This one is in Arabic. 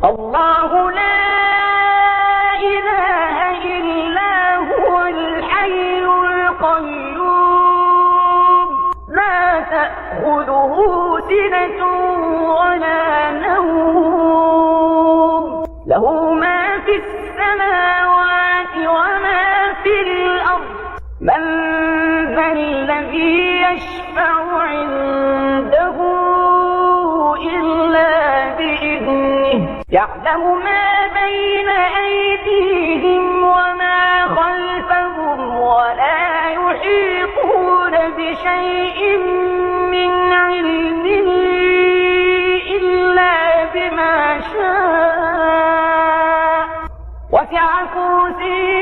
الله لا إله إلا هو الحي القيوم لا تأخذه سنة ولا نوم له ما في السماوات وما في الأرض من ذا الذي يشفع عنده إلا بإذنه يعلم ما بين أيديهم وما خلفهم ولا يحيطون بشيء من علمه إلا بما شاء وسع كرسيه